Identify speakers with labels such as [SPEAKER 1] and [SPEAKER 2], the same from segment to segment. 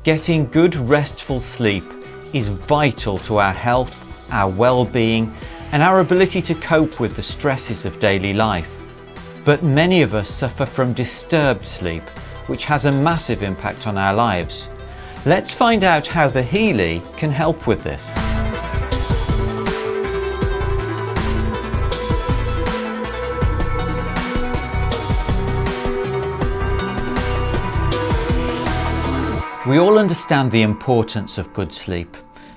[SPEAKER 1] Getting good restful sleep is vital to our health, our well-being, and our ability to cope with the stresses of daily life. But many of us suffer from disturbed sleep, which has a massive impact on our lives. Let's find out how the Healy can help with this. We all understand the importance of good sleep,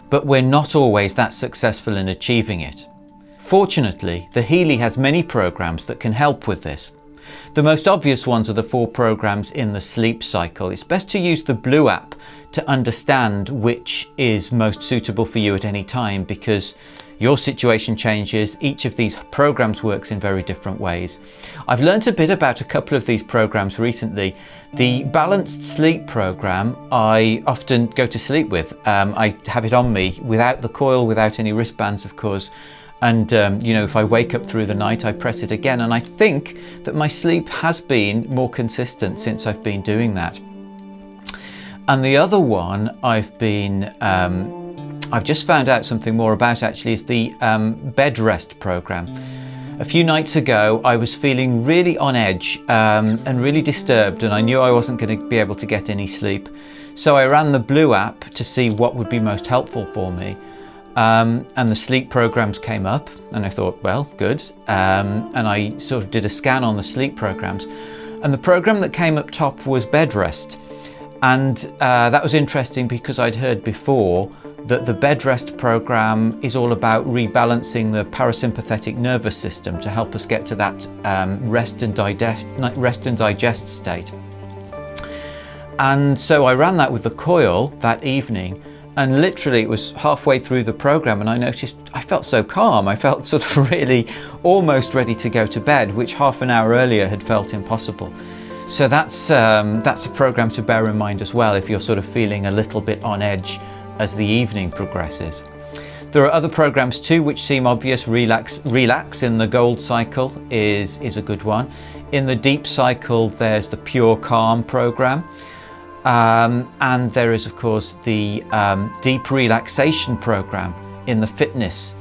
[SPEAKER 1] but we're not always that successful in achieving it. Fortunately, the Healy has many programs that can help with this. The most obvious ones are the 4 programs in the sleep cycle. It's best to use the Blue app to understand which is most suitable for you at any time, because your situation changes. Each of these programs works in very different ways. I've learned a bit about a couple of these programs recently. The Balanced Sleep program I often go to sleep with. I have it on me without the coil, without any wristbands of course, and you know, if I wake up through the night I press it again, and I think that my sleep has been more consistent since I've been doing that. And the other one I've just found out something more about actually is the bed rest program. A few nights ago I was feeling really on edge and really disturbed, and I knew I wasn't going to be able to get any sleep. So I ran the Blue app to see what would be most helpful for me, and the sleep programs came up, and I thought, well, good, and I sort of did a scan on the sleep programs, and the program that came up top was bed rest. And that was interesting because I'd heard before that the bed rest program is all about rebalancing the parasympathetic nervous system to help us get to that rest and digest state. And so I ran that with the coil that evening, and literally it was halfway through the program and I noticed I felt so calm. I felt sort of really almost ready to go to bed, which half an hour earlier had felt impossible. So that's a program to bear in mind as well if you're sort of feeling a little bit on edge as the evening progresses. There are other programs too which seem obvious. Relax in the Gold cycle is a good one. In the Deep cycle there's the Pure Calm program, and there is of course the Deep Relaxation program in the Fitness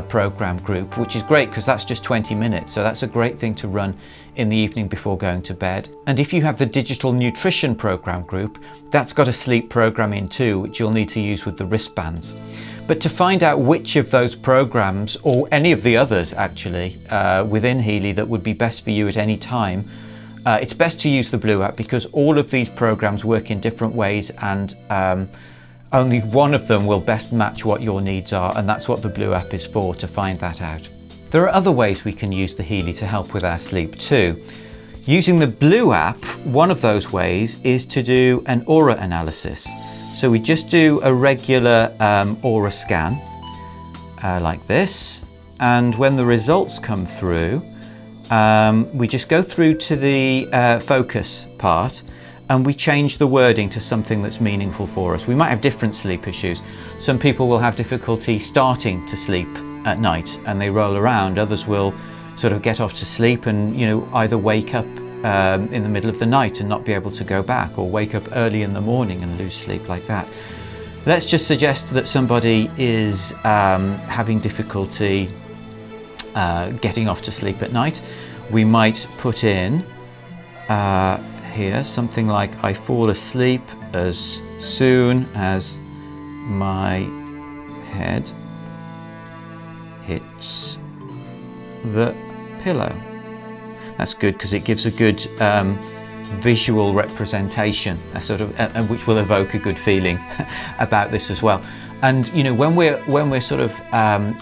[SPEAKER 1] program group, which is great because that's just 20 minutes, so that's a great thing to run in the evening before going to bed. And if you have the Digital Nutrition program group, that's got a sleep program in too, which you'll need to use with the wristbands. But to find out which of those programs, or any of the others actually within Healy that would be best for you at any time, it's best to use the Blue app, because all of these programs work in different ways, and only one of them will best match what your needs are, and that's what the Blue app is for, to find that out. There are other ways we can use the Healy to help with our sleep too. Using the Blue app, one of those ways is to do an aura analysis. So we just do a regular aura scan like this, and when the results come through, we just go through to the focus part, and we change the wording to something that's meaningful for us. We might have different sleep issues. Some people will have difficulty starting to sleep at night and they roll around. Others will sort of get off to sleep and, you know, either wake up in the middle of the night and not be able to go back, or wake up early in the morning and lose sleep like that. Let's just suggest that somebody is having difficulty getting off to sleep at night. We might put in here something like, I fall asleep as soon as my head hits the pillow. That's good because it gives a good visual representation, which will evoke a good feeling about this as well. And you know, when we're sort of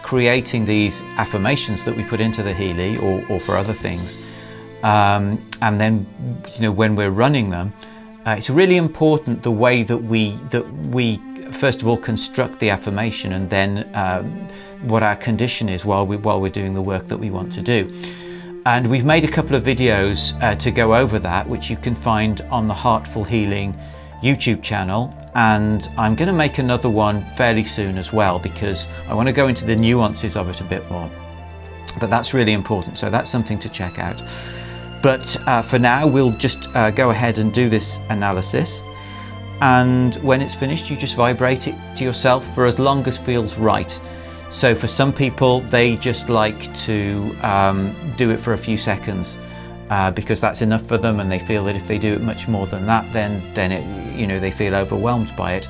[SPEAKER 1] creating these affirmations that we put into the Healy, or for other things, and then, you know, when we're running them, it's really important the way that we first of all construct the affirmation, and then what our condition is while we're doing the work that we want to do. And we've made a couple of videos to go over that, which you can find on the Heartful Healing YouTube channel, and I'm going to make another one fairly soon as well, because I want to go into the nuances of it a bit more. But that's really important, so that's something to check out. But for now we'll just go ahead and do this analysis. and when it's finished, you just vibrate it to yourself for as long as feels right. So for some people, they just like to do it for a few seconds because that's enough for them, and they feel that if they do it much more than that, then it, you know, they feel overwhelmed by it.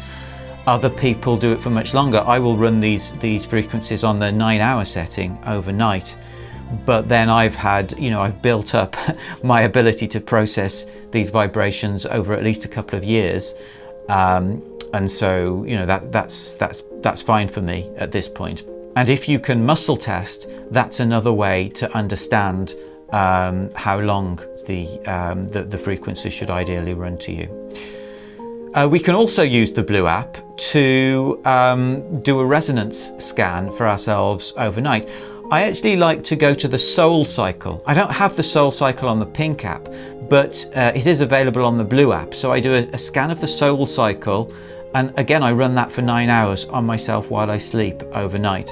[SPEAKER 1] Other people do it for much longer. I will run these frequencies on the 9-hour setting overnight, but then I've built up my ability to process these vibrations over at least a couple of years, and so, you know, that's fine for me at this point. And if you can muscle test, that's another way to understand how long the frequency should ideally run to you. We can also use the Blue app to do a resonance scan for ourselves overnight. I actually like to go to the Soul Cycle. I don't have the Soul Cycle on the Pink app, but it is available on the Blue app. So I do a scan of the Soul Cycle, and again, I run that for 9 hours on myself while I sleep overnight.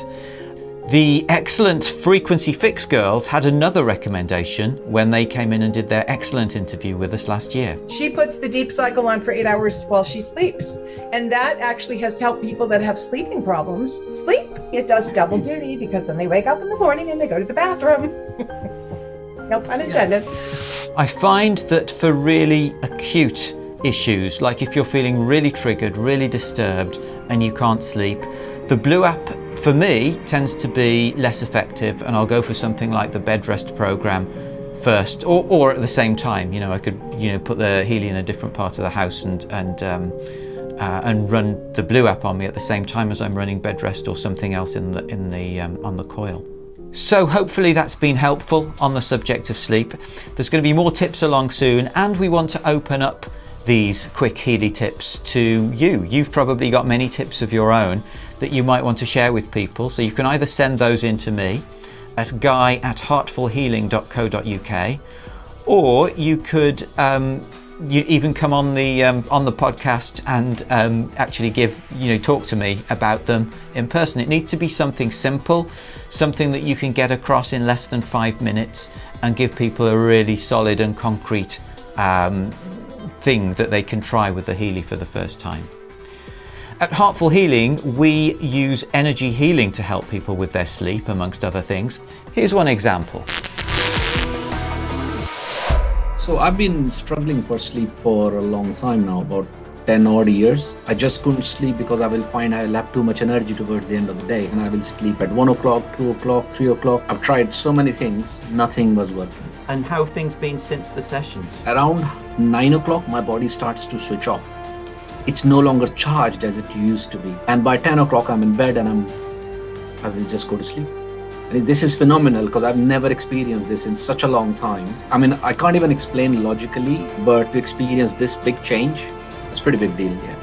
[SPEAKER 1] The excellent Frequency Fix girls had another recommendation when they came in and did their excellent interview with us last year.
[SPEAKER 2] She puts the deep cycle on for 8 hours while she sleeps. And that actually has helped people that have sleeping problems sleep. It does double duty because then they wake up in the morning and they go to the bathroom. No pun intended.
[SPEAKER 1] I find that for really acute issues, like if you're feeling really triggered, really disturbed, and you can't sleep, the Blue app for me tends to be less effective, and I'll go for something like the bed rest program first, or at the same time. You know, I could, you know, put the Healy in a different part of the house and run the Blue app on me at the same time as I'm running bed rest or something else on the coil. So hopefully that's been helpful on the subject of sleep. There's going to be more tips along soon, and we want to open up these quick Healy tips to you. You've probably got many tips of your own that you might want to share with people, so you can either send those in to me at guy@heartfulhealing.co.uk, or you could you even come on the podcast and actually talk to me about them in person. It needs to be something simple, something that you can get across in less than 5 minutes and give people a really solid and concrete thing that they can try with the Healy for the first time. At Heartful Healing, we use energy healing to help people with their sleep, amongst other things. Here's one example.
[SPEAKER 3] So I've been struggling for sleep for a long time now, about 10 odd years. I just couldn't sleep because I will find I'll have too much energy towards the end of the day, and I will sleep at 1 o'clock, 2 o'clock, 3 o'clock. I've tried so many things, nothing was working.
[SPEAKER 1] And how have things been since the sessions?
[SPEAKER 3] Around 9 o'clock, my body starts to switch off. It's no longer charged as it used to be. And by 10 o'clock, I'm in bed and I will just go to sleep. And this is phenomenal because I've never experienced this in such a long time. I mean, I can't even explain logically, but to experience this big change, it's a pretty big deal, yeah.